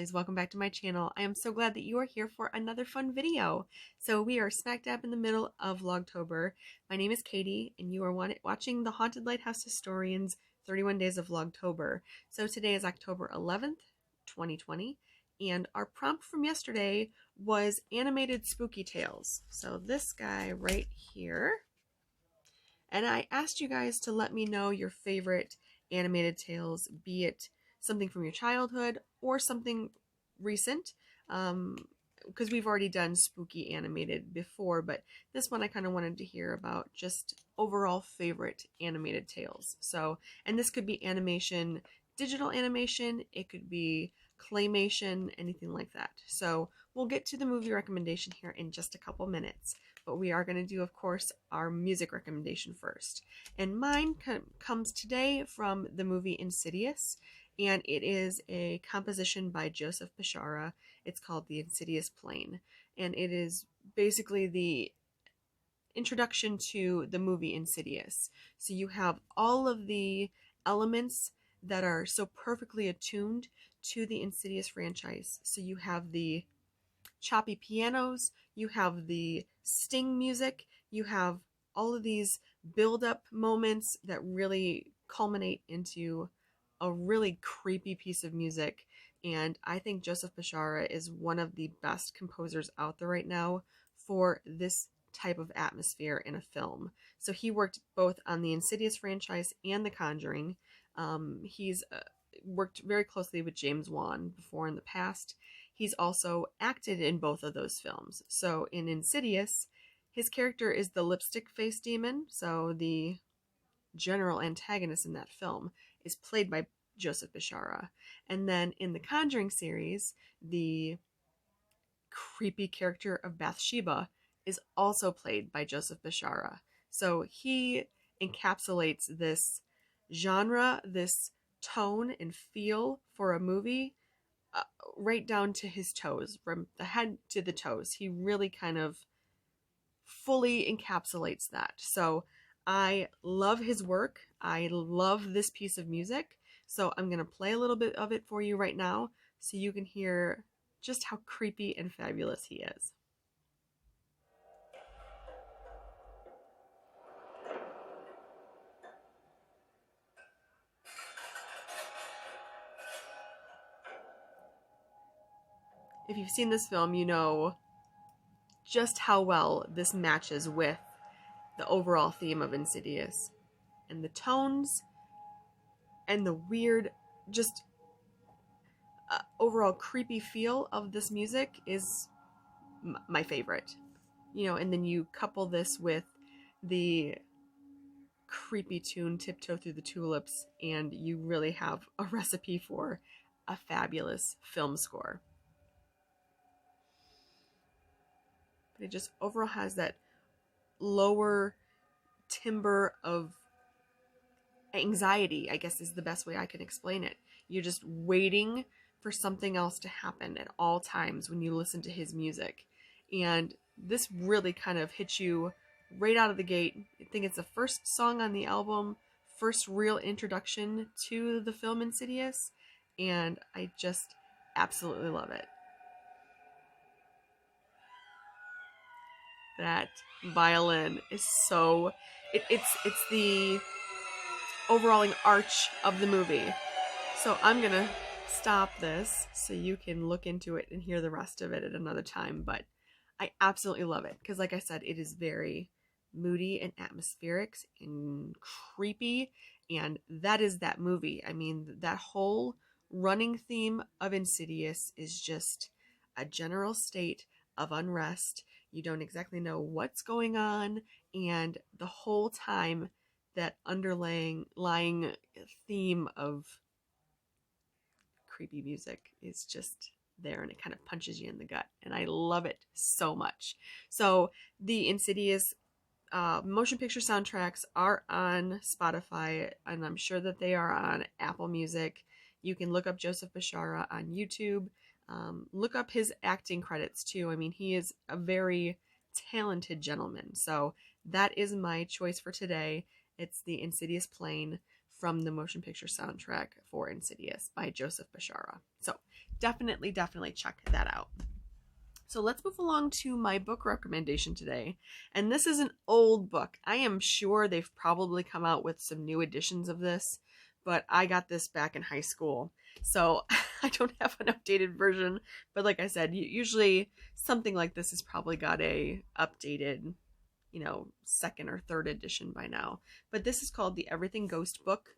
guys, welcome back to my channel. I am so glad that you are here for another fun video. So we are smack dab in the middle of Vlogtober. My name is Katie and you are watching the Haunted Lighthouse Historians 31 Days of Vlogtober. So today is October 11th, 2020, and our prompt from yesterday was animated spooky tales. So this guy right here. And I asked you guys to let me know your favorite animated tales, be it something from your childhood or something recent, because we've already done spooky animated before, but this one I kind of wanted to hear about just overall favorite animated tales. So, and this could be animation, digital animation, it could be claymation, anything like that. So we'll get to the movie recommendation here in just a couple minutes, but we are going to do, of course, our music recommendation first. And mine comes today from the movie Insidious, and it is a composition by Joseph Bishara. It's called The Insidious Plane, and it is basically the introduction to the movie Insidious. So you have all of the elements that are so perfectly attuned to the Insidious franchise. So you have the choppy pianos, you have the sting music, you have all of these build-up moments that really culminate into a really creepy piece of music. And I think Joseph Bishara is one of the best composers out there right now for this type of atmosphere in a film. So he worked both on the Insidious franchise and The Conjuring. He's worked very closely with James Wan before in the past. He's also acted in both of those films. So in Insidious, his character is the lipstick face demon. So the general antagonist in that film is played by Joseph Bishara. And then in the Conjuring series, the creepy character of Bathsheba is also played by Joseph Bishara. So he encapsulates this genre, this tone and feel for a movie right down to his toes, from the head to the toes. He really kind of fully encapsulates that. So I love his work. I love this piece of music. So I'm going to play a little bit of it for you right now so you can hear just how creepy and fabulous he is. If you've seen this film, you know just how well this matches with the overall theme of Insidious. And the tones and the weird, just overall creepy feel of this music is my favorite. You know, and then you couple this with the creepy tune Tiptoe Through the Tulips, and you really have a recipe for a fabulous film score. But it just overall has that lower timbre of anxiety, I guess is the best way I can explain it. You're just waiting for something else to happen at all times when you listen to his music. And this really kind of hits you right out of the gate. I think it's the first song on the album, first real introduction to the film Insidious, and I just absolutely love it. That violin is so it's the overall arch of the movie. So I'm gonna stop this so you can look into it and hear the rest of it at another time, but I absolutely love it because, like I said, it is very moody and atmospheric and creepy, and that is that movie. I mean, that whole running theme of Insidious is just a general state of unrest. You don't exactly know what's going on, and the whole time that underlying theme of creepy music is just there, and it kind of punches you in the gut, and I love it so much. So the Insidious motion picture soundtracks are on Spotify, and I'm sure that they are on Apple Music. You can look up Joseph Bishara on YouTube. Look up his acting credits too. I mean, he is a very talented gentleman. So that is my choice for today. It's the Insidious Plane from the motion picture soundtrack for Insidious by Joseph Bashara. So definitely check that out. So let's move along to my book recommendation today. And this is an old book. I am sure they've probably come out with some new editions of this, but I got this back in high school. So I don't have an updated version, but like I said, usually something like this has probably got a updated, second or third edition by now. But this is called the Everything Ghost book.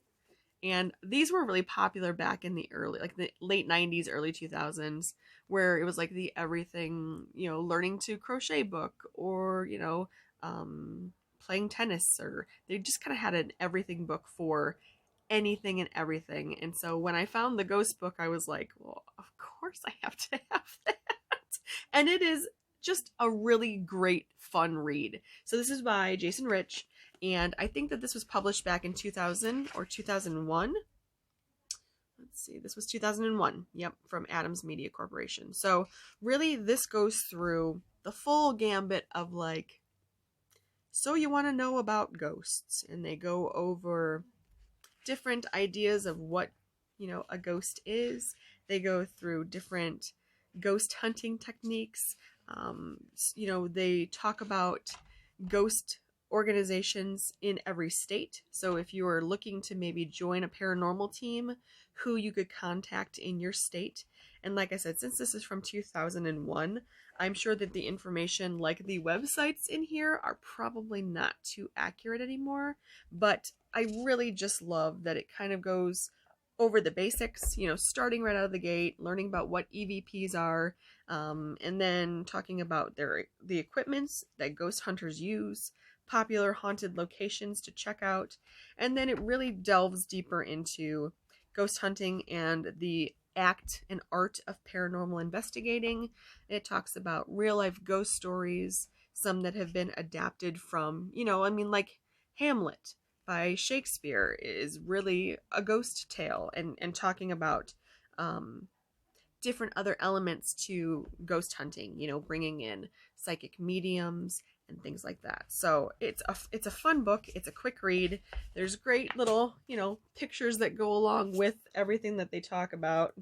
And these were really popular back in the the late 90s, early 2000s, where it was like the everything, learning to crochet book, or, playing tennis, or they just kind of had an everything book for anything and everything. And so when I found the ghost book, I was like, well, of course I have to have that. And it is just a really great, fun read. So this is by Jason Rich. And I think that this was published back in 2000 or 2001. Let's see, this was 2001. Yep, from Adams Media Corporation. So really this goes through the full gambit of so you want to know about ghosts. And they go over different ideas of what, a ghost is. They go through different ghost hunting techniques. They talk about ghost organizations in every state. So if you are looking to maybe join a paranormal team, who you could contact in your state. And like I said, since this is from 2001, I'm sure that the information, like the websites in here, are probably not too accurate anymore. But I really just love that it kind of goes over the basics, starting right out of the gate, learning about what EVPs are, and then talking about the equipments that ghost hunters use, popular haunted locations to check out, and then it really delves deeper into ghost hunting and the act and art of paranormal investigating. It talks about real life ghost stories, some that have been adapted from, like Hamlet by Shakespeare is really a ghost tale, and talking about different other elements to ghost hunting, bringing in psychic mediums and things like that. So it's a fun book. It's a quick read. There's great little, pictures that go along with everything that they talk about.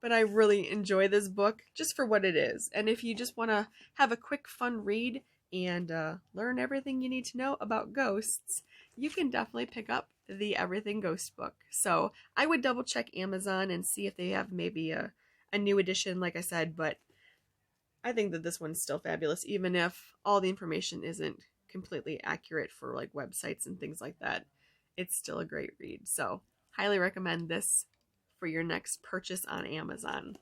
But I really enjoy this book just for what it is. And if you just want to have a quick, fun read and learn everything you need to know about ghosts, you can definitely pick up the Everything Ghost book. So I would double check Amazon and see if they have maybe a new edition, like I said, but I think that this one's still fabulous, even if all the information isn't completely accurate for websites and things like that. It's still a great read. So highly recommend this for your next purchase on Amazon.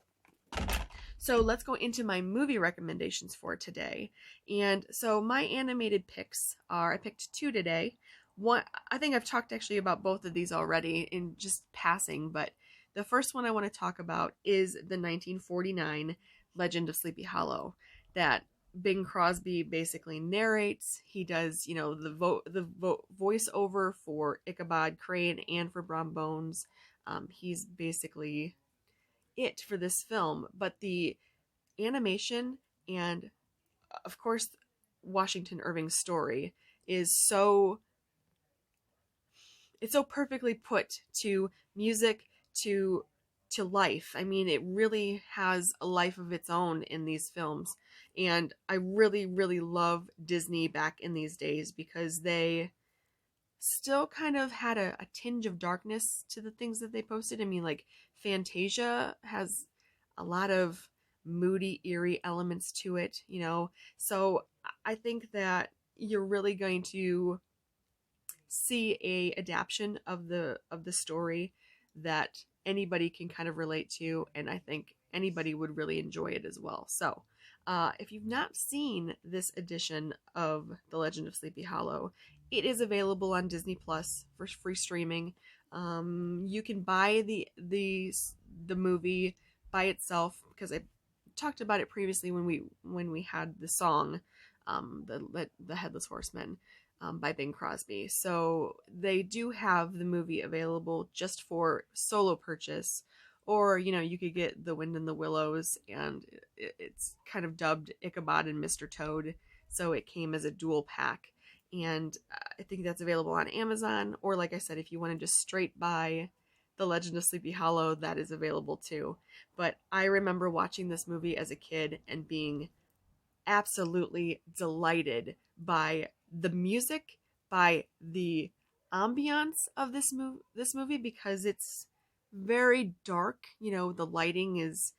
So let's go into my movie recommendations for today. And so my animated picks are, I picked two today. One, I think I've talked actually about both of these already in just passing, but the first one I want to talk about is the 1949 Legend of Sleepy Hollow that Bing Crosby basically narrates. He does, the voiceover for Ichabod Crane and for Brom Bones. He's basically it for this film, but the animation and, of course, Washington Irving's story is it's so perfectly put to music, to life. I mean, it really has a life of its own in these films. And I really, really love Disney back in these days because they still kind of had a tinge of darkness to the things that they posted. I mean, Fantasia has a lot of moody, eerie elements to it, So I think that you're really going to see a adaptation of the story that anybody can kind of relate to, and I think anybody would really enjoy it as well. So if you've not seen this edition of The Legend of Sleepy Hollow, it is available on Disney Plus for free streaming. You can buy the movie by itself, because I talked about it previously when we had the song, the Headless Horseman, by Bing Crosby. So they do have the movie available just for solo purchase, or you could get The Wind in the Willows, and it's kind of dubbed Ichabod and Mr. Toad, so it came as a dual pack. and I think that's available on Amazon, or like I said, if you want to just straight buy The Legend of Sleepy Hollow, that is available too. But I remember watching this movie as a kid and being absolutely delighted by the music, by the ambiance of this movie, because it's very dark. You know, the lighting is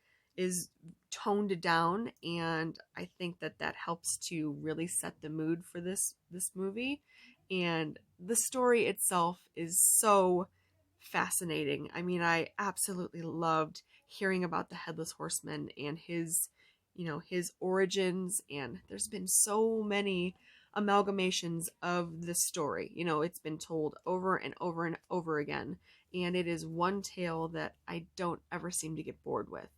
toned down, and I think that that helps to really set the mood for this movie. And the story itself is so fascinating. I mean, I absolutely loved hearing about the Headless Horseman and his, you know, his origins. And there's been so many amalgamations of the story. You know, it's been told over and over and over again, and it is one tale that I don't ever seem to get bored with.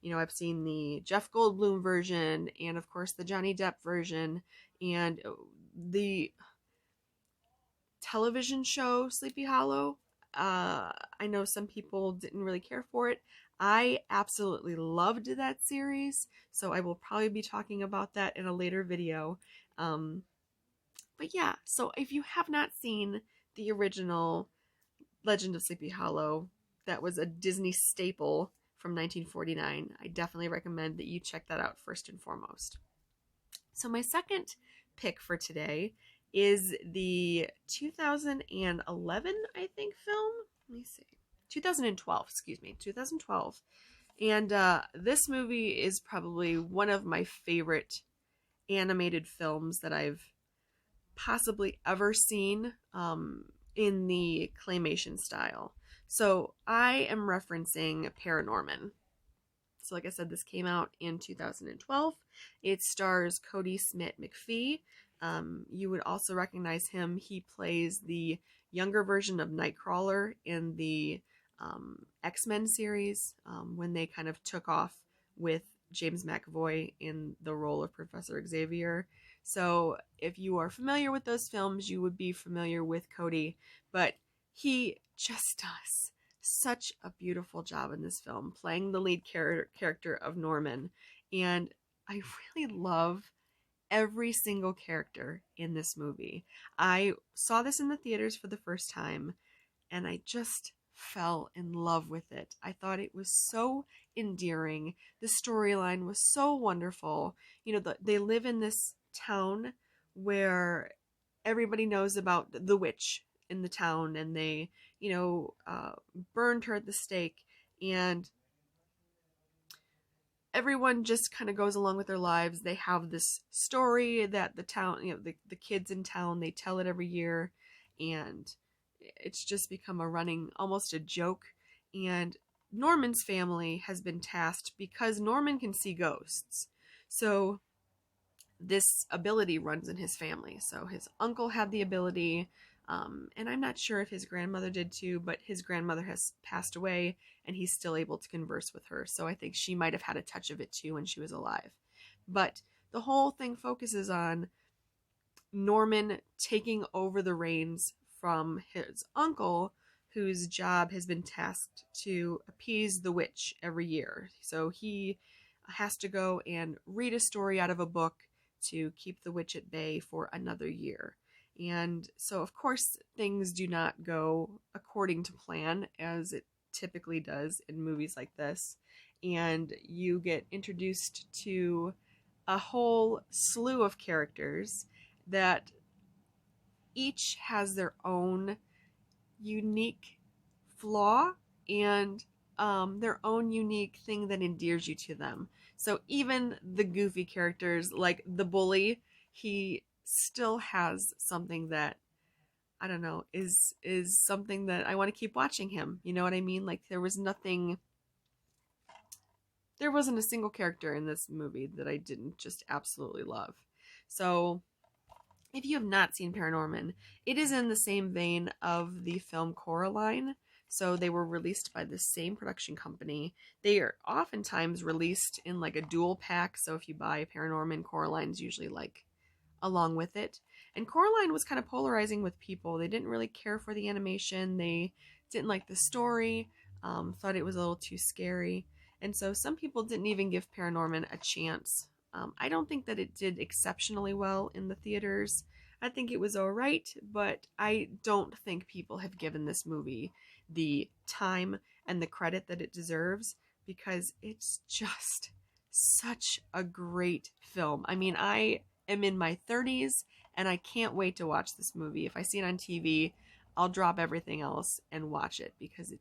You know, I've seen the Jeff Goldblum version, and of course the Johnny Depp version, and the television show Sleepy Hollow. I know some people didn't really care for it. I absolutely loved that series, so I will probably be talking about that in a later video. But yeah, so if you have not seen the original Legend of Sleepy Hollow, that was a Disney staple from 1949, I definitely recommend that you check that out first and foremost. So my second pick for today is the 2011, I think, film. Let me see. 2012, excuse me, 2012. And this movie is probably one of my favorite animated films that I've possibly ever seen in the claymation style. So I am referencing Paranorman. So like I said, this came out in 2012. It stars Cody Smith-McPhee. You would also recognize him. He plays the younger version of Nightcrawler in the X-Men series, when they kind of took off with James McAvoy in the role of Professor Xavier. So if you are familiar with those films, you would be familiar with Cody, but he just does such a beautiful job in this film, playing the lead character of Norman. And I really love every single character in this movie. I saw this in the theaters for the first time, and I just fell in love with it. I thought it was so endearing. The storyline was so wonderful. You know, they live in this town where everybody knows about the witch in the town, and they, you know, burned her at the stake, and everyone just kind of goes along with their lives. They have this story that the town, you know, the kids in town, they tell it every year, and it's just become a running, almost a joke. And Norman's family has been tasked because Norman can see ghosts. So this ability runs in his family. So his uncle had the ability, and I'm not sure if his grandmother did too, but his grandmother has passed away, and he's still able to converse with her. So I think she might have had a touch of it too when she was alive. But the whole thing focuses on Norman taking over the reins from his uncle, whose job has been tasked to appease the witch every year. So he has to go and read a story out of a book to keep the witch at bay for another year. And so, of course, things do not go according to plan, as it typically does in movies like this. And you get introduced to a whole slew of characters that each has their own unique flaw and their own unique thing that endears you to them. So even the goofy characters, like the bully, he still has something that, I don't know, is something that I want to keep watching him. You know what I mean? Like there wasn't a single character in this movie that I didn't just absolutely love. So if you have not seen Paranorman, it is in the same vein of the film Coraline. So they were released by the same production company. They are oftentimes released in like a dual pack. So if you buy Paranorman, Coraline's usually like along with it. And Coraline was kind of polarizing with people. They didn't really care for the animation. They didn't like the story, thought it was a little too scary. And so some people didn't even give Paranorman a chance. I don't think that it did exceptionally well in the theaters. I think it was alright, but I don't think people have given this movie the time and the credit that it deserves, because it's just such a great film. I mean, I am in my 30s and I can't wait to watch this movie. If I see it on TV, I'll drop everything else and watch it, because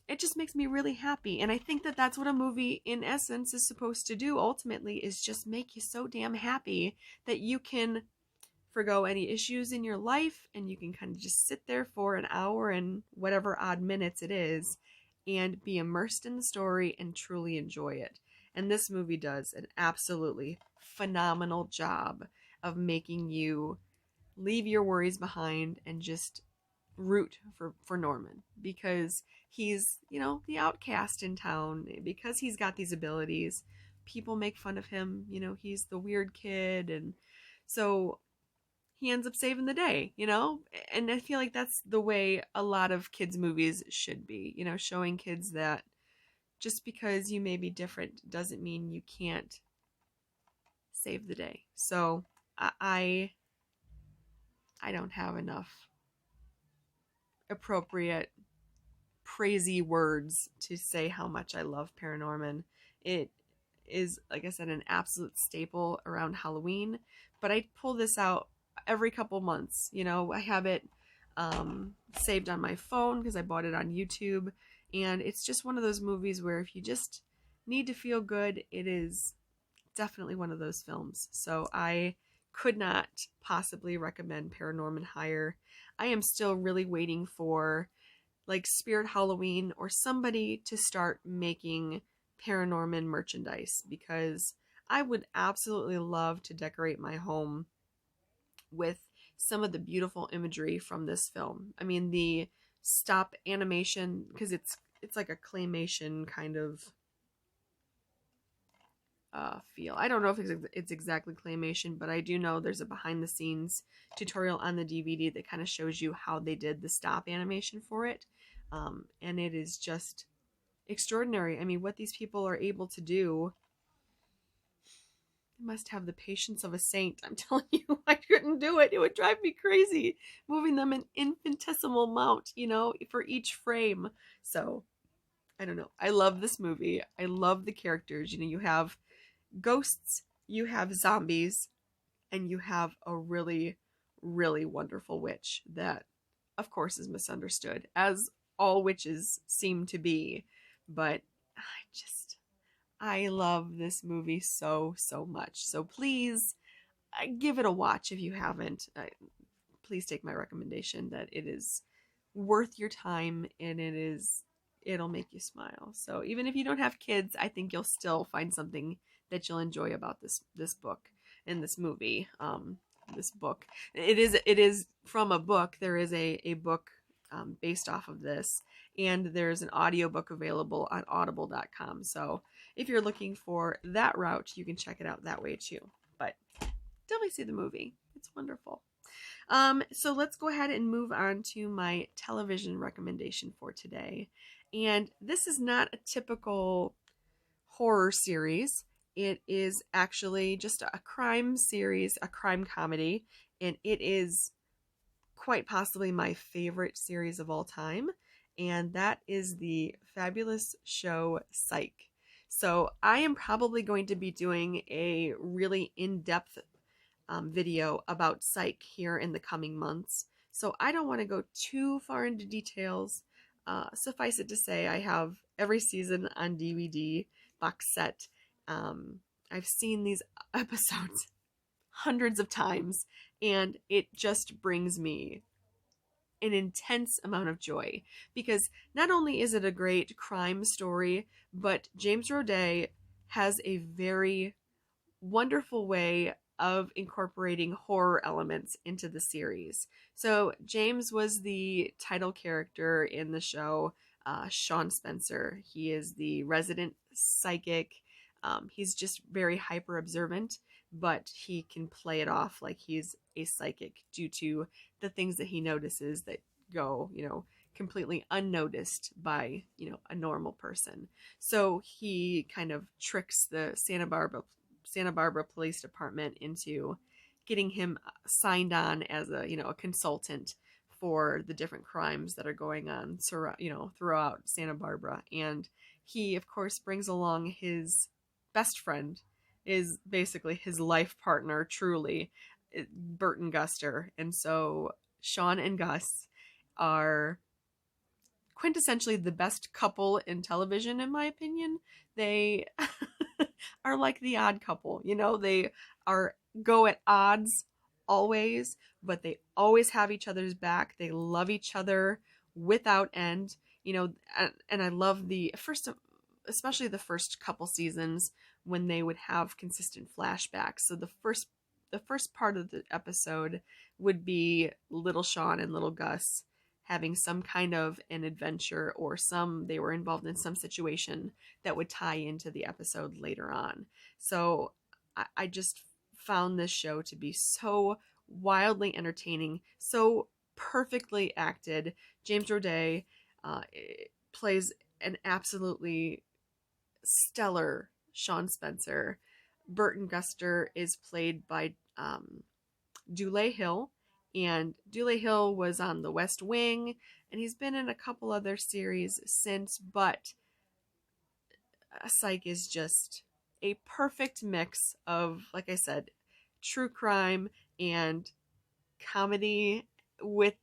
it just makes me really happy. And I think that that's what a movie in essence is supposed to do ultimately, is just make you so damn happy that you can forgo any issues in your life and you can kind of just sit there for an hour and whatever odd minutes it is and be immersed in the story and truly enjoy it. And this movie does an absolutely phenomenal job of making you leave your worries behind and just root for Norman, because he's, you know, the outcast in town, because he's got these abilities. People make fun of him, you know, he's the weird kid, and so he ends up saving the day, you know? And I feel like that's the way a lot of kids' movies should be, you know, showing kids that just because you may be different doesn't mean you can't save the day. So I don't have enough appropriate praisey words to say how much I love Paranorman. It is, like I said, an absolute staple around Halloween, but I pull this out every couple months. You know, I have it saved on my phone because I bought it on YouTube, and it's just one of those movies where if you just need to feel good, it is definitely one of those films. So I could not possibly recommend Paranorman higher. I am still really waiting for like Spirit Halloween or somebody to start making Paranorman merchandise, because I would absolutely love to decorate my home with some of the beautiful imagery from this film. I mean, the stop animation, because it's like a claymation kind of feel. I don't know if it's exactly claymation, but I do know there's a behind the scenes tutorial on the DVD that kind of shows you how they did the stop animation for it. And it is just extraordinary. I mean, what these people are able to do, they must have the patience of a saint. I'm telling you, I couldn't do it. It would drive me crazy moving them an infinitesimal amount, you know, for each frame. So I don't know. I love this movie. I love the characters. You know, you have ghosts, you have zombies, and you have a really, really wonderful witch that, of course, is misunderstood, as all witches seem to be. But I love this movie so, so much. So please give it a watch if you haven't. Please take my recommendation that it is worth your time, and it'll make you smile. So even if you don't have kids, I think you'll still find something that you'll enjoy about this book and this movie. This book, it is from a book. There is a book based off of this, and there's an audiobook available on audible.com. So if you're looking for that route, you can check it out that way too. But definitely see the movie. It's wonderful. So let's go ahead and move on to my television recommendation for today. And this is not a typical horror series. It is actually just a crime series, a crime comedy, and it is quite possibly my favorite series of all time, and that is the fabulous show Psych. So I am probably going to be doing a really in-depth video about Psych here in the coming months, so I don't want to go too far into details. Suffice it to say, I have every season on DVD box set. I've seen these episodes hundreds of times, and it just brings me an intense amount of joy, because not only is it a great crime story, but James Roday has a very wonderful way of incorporating horror elements into the series. So James was the title character in the show, Sean Spencer. He is the resident psychic. He's just very hyper observant, but he can play it off like he's a psychic due to the things that he notices that go, you know, completely unnoticed by, you know, a normal person. So he kind of tricks the Santa Barbara Police Department into getting him signed on as a, a consultant for the different crimes that are going on, throughout Santa Barbara. And he, of course, brings along his best friend, is basically his life partner, truly, Burton Guster. And so Sean and Gus are quintessentially the best couple in television, in my opinion. They are like the odd couple. They are go at odds always, but they always have each other's back. They love each other without end. And I love the first, especially the first couple seasons, when they would have consistent flashbacks. So the first part of the episode would be little Sean and little Gus having some kind of an adventure, or they were involved in some situation that would tie into the episode later on. So I just found this show to be so wildly entertaining, so perfectly acted. James Roday plays an absolutely stellar Sean Spencer. Burton Guster is played by Dule Hill, and Dule Hill was on The West Wing, and he's been in a couple other series since, but Psych is just a perfect mix of, like I said, true crime and comedy with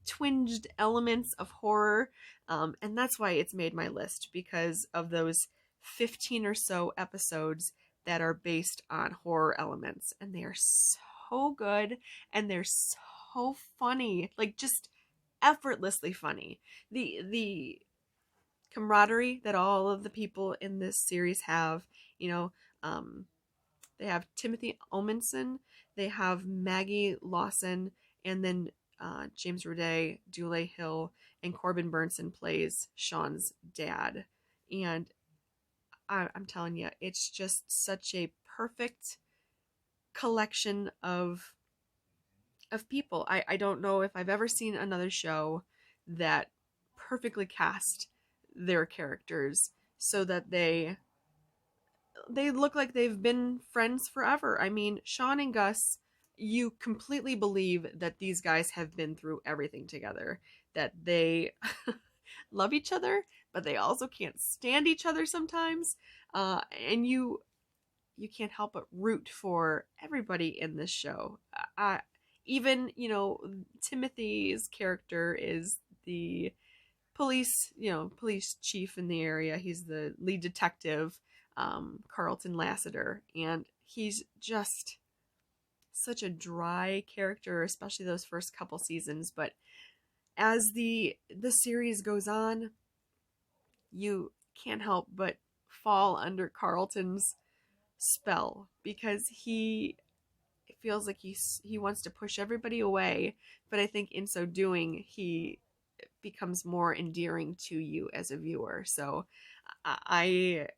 twinged elements of horror. And that's why it's made my list, because of those 15 or so episodes that are based on horror elements. And they are so good, and they're so funny, like just effortlessly funny. The camaraderie that all of the people in this series have, they have Timothy Omenson, they have Maggie Lawson, and then James Roday, Dule Hill, and Corbin Burnson plays Sean's dad. And I'm telling you, it's just such a perfect collection of people. I don't know if I've ever seen another show that perfectly cast their characters so that they look like they've been friends forever. I mean, Sean and Gus, you completely believe that these guys have been through everything together, that they love each other, but they also can't stand each other sometimes. And you can't help but root for everybody in this show. Even, Timothy's character is the police chief in the area. He's the lead detective, Carlton Lassiter, and he's just such a dry character, especially those first couple seasons. But as the series goes on, you can't help but fall under Carlton's spell, because it feels like he wants to push everybody away, but I think in so doing he becomes more endearing to you as a viewer. So I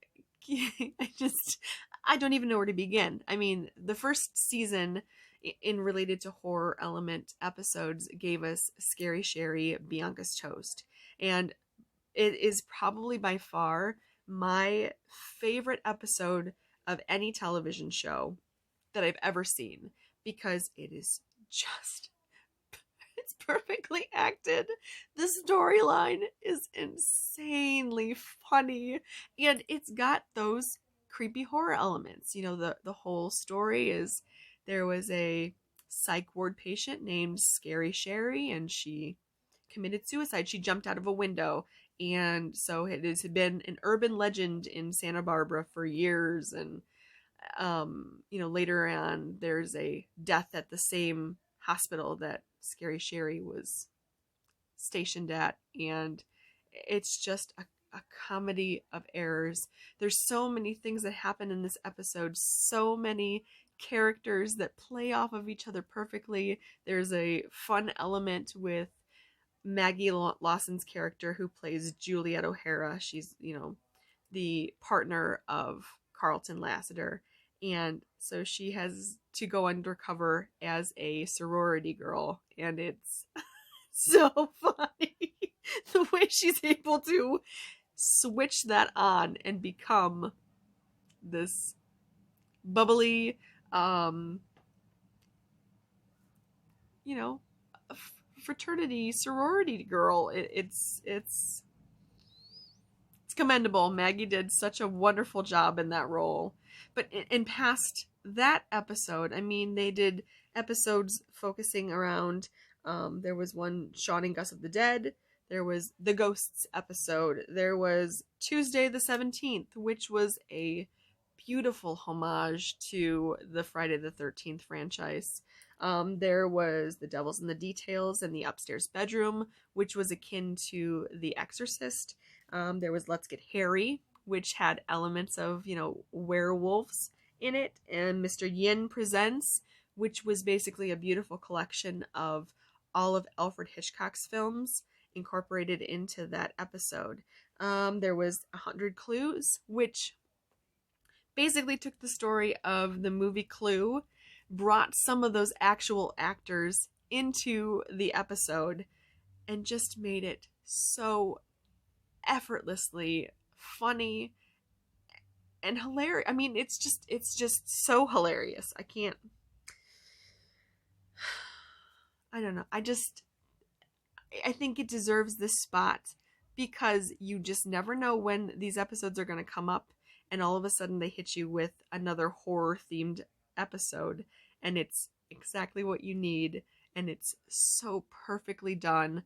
I don't even know where to begin. I mean, the first season in related to horror element episodes gave us Scary Sherry, Bianca's Toast, and it is probably by far my favorite episode of any television show that I've ever seen, because it is just, it's perfectly acted. The storyline is insanely funny, and it's got those creepy horror elements. The whole story is, there was a psych ward patient named Scary Sherry, and she committed suicide. She jumped out of a window, and so it has been an urban legend in Santa Barbara for years. And later on, there's a death at the same hospital that Scary Sherry was stationed at, and it's just a comedy of errors. There's so many things that happen in this episode, so many characters that play off of each other perfectly. There's a fun element with Maggie Lawson's character, who plays Juliet O'Hara. She's, the partner of Carlton Lassiter. And so she has to go undercover as a sorority girl. And it's so funny the way she's able to switch that on and become this bubbly, you know, a fraternity sorority girl. It's commendable. Maggie did such a wonderful job in that role. But in past that episode, I mean, they did episodes focusing around. There was one Shaun and Gus of the Dead. There was the Ghosts episode. There was Tuesday the 17th, which was a beautiful homage to the Friday the 13th franchise. There was The Devil's in the Details and the Upstairs Bedroom, which was akin to The Exorcist. There was Let's Get Hairy, which had elements of, werewolves in it, and Mr. Yin Presents, which was basically a beautiful collection of all of Alfred Hitchcock's films incorporated into that episode. There was 100 Clues, which basically took the story of the movie Clue, brought some of those actual actors into the episode, and just made it so effortlessly funny and hilarious. I mean, it's just so hilarious. I don't know. I think it deserves this spot because you just never know when these episodes are going to come up, and all of a sudden they hit you with another horror themed episode, and it's exactly what you need, and it's so perfectly done.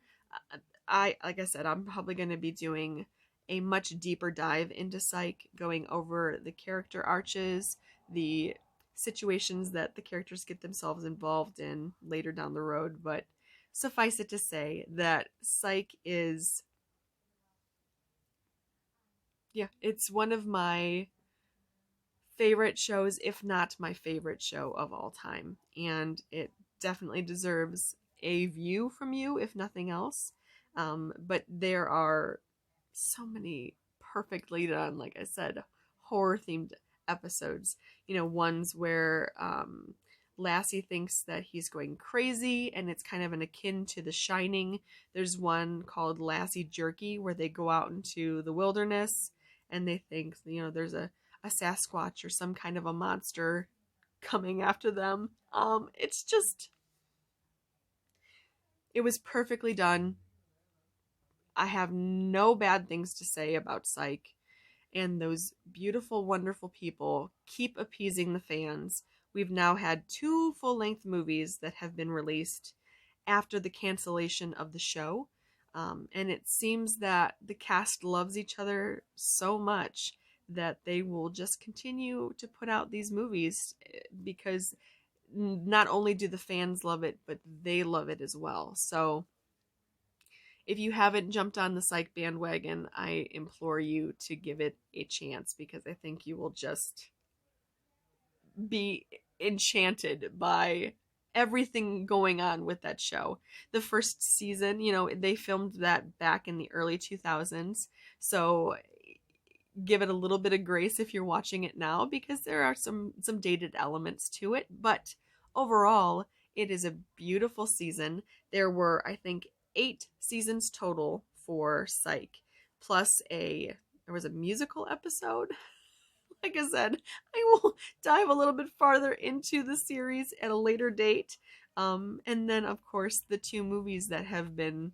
Like I said, I'm probably going to be doing a much deeper dive into Psych, going over the character arches, the situations that the characters get themselves involved in later down the road. But suffice it to say that Psych is, yeah, it's one of my favorite shows, if not my favorite show of all time. And it definitely deserves a view from you, if nothing else. But there are so many perfectly done, like I said, horror themed episodes. Ones where Lassie thinks that he's going crazy, and it's kind of an akin to The Shining. There's one called Lassie Jerky where they go out into the wilderness and they think, there's a Sasquatch or some kind of a monster coming after them. It was perfectly done. I have no bad things to say about Psych, and those beautiful, wonderful people keep appeasing the fans. We've now had 2 full-length movies that have been released after the cancellation of the show, and it seems that the cast loves each other so much that they will just continue to put out these movies because not only do the fans love it, but they love it as well. So if you haven't jumped on the Psych bandwagon, I implore you to give it a chance because I think you will just be enchanted by everything going on with that show. The first season, they filmed that back in the early 2000s. So give it a little bit of grace if you're watching it now because there are some dated elements to it, but overall it is a beautiful season. There were, I think, 8 seasons total for Psych, plus there was a musical episode. Like I said, I will dive a little bit farther into the series at a later date, and then of course the 2 movies that have been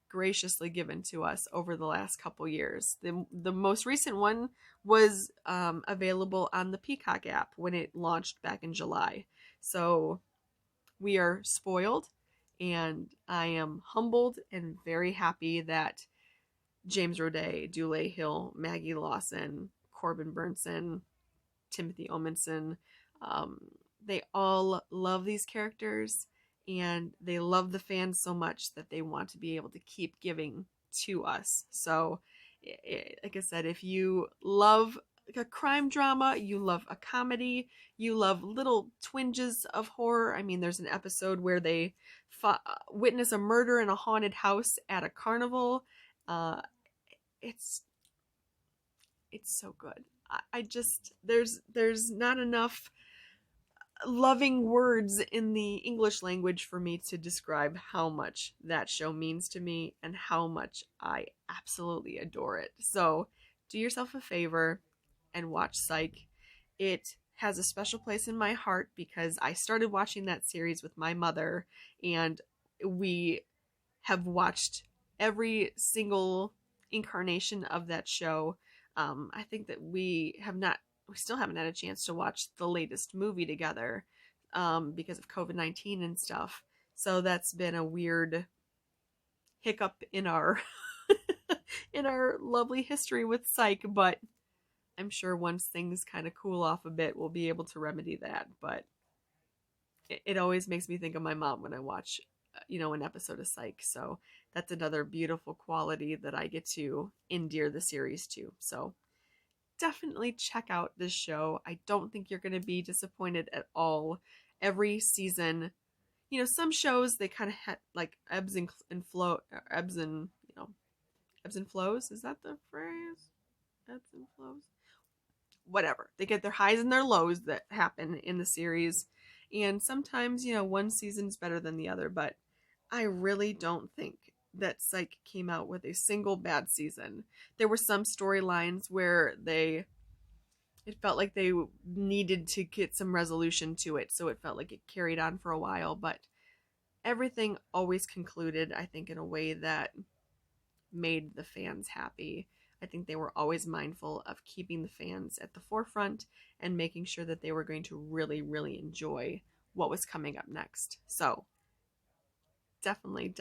graciously given to us over the last couple years. The most recent one was available on the Peacock app when it launched back in July. So we are spoiled, and I am humbled and very happy that James Roday, Dule Hill, Maggie Lawson, Corbin Burnson, Timothy Omenson, they all love these characters, and they love the fans so much that they want to be able to keep giving to us. So, like I said, if you love a crime drama, you love a comedy, you love little twinges of horror. I mean, there's an episode where they witness a murder in a haunted house at a carnival. It's so good. I just there's not enough loving words in the English language for me to describe how much that show means to me and how much I absolutely adore it. So do yourself a favor and watch Psych. It has a special place in my heart because I started watching that series with my mother, and we have watched every single incarnation of that show. I think that we still haven't had a chance to watch the latest movie together because of COVID-19 and stuff. So that's been a weird hiccup in our in our lovely history with Psych, but I'm sure once things kind of cool off a bit, we'll be able to remedy that. But it always makes me think of my mom when I watch, an episode of Psych. So that's another beautiful quality that I get to endear the series to. So definitely check out this show. I don't think you're going to be disappointed at all. Every season, some shows, they kind of had like ebbs and flows. Is that the phrase? Ebbs and flows? Whatever. They get their highs and their lows that happen in the series. And sometimes, one season's better than the other, but I really don't think that Psych came out with a single bad season. There were some storylines where it felt like they needed to get some resolution to it, so it felt like it carried on for a while, but everything always concluded, I think, in a way that made the fans happy. I think they were always mindful of keeping the fans at the forefront and making sure that they were going to really, really enjoy what was coming up next. So definitely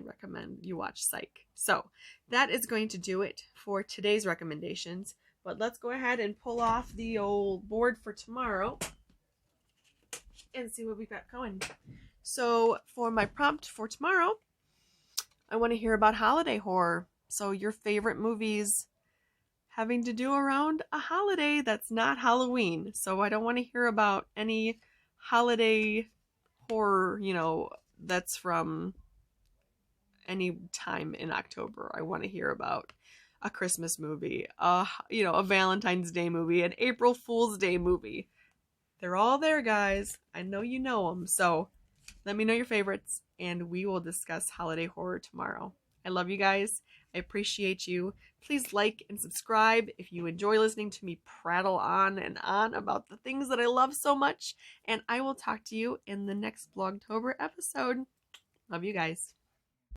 recommend you watch Psych. So that is going to do it for today's recommendations. But let's go ahead and pull off the old board for tomorrow and see what we've got going. So for my prompt for tomorrow, I want to hear about holiday horror. So your favorite movies having to do around a holiday that's not Halloween. So I don't want to hear about any holiday horror, that's from any time in October. I want to hear about a Christmas movie, a Valentine's Day movie, an April Fool's Day movie. They're all there, guys. I know you know them. So let me know your favorites, and we will discuss holiday horror tomorrow. I love you guys. I appreciate you. Please like and subscribe if you enjoy listening to me prattle on and on about the things that I love so much. And I will talk to you in the next Vlogtober episode. Love you guys.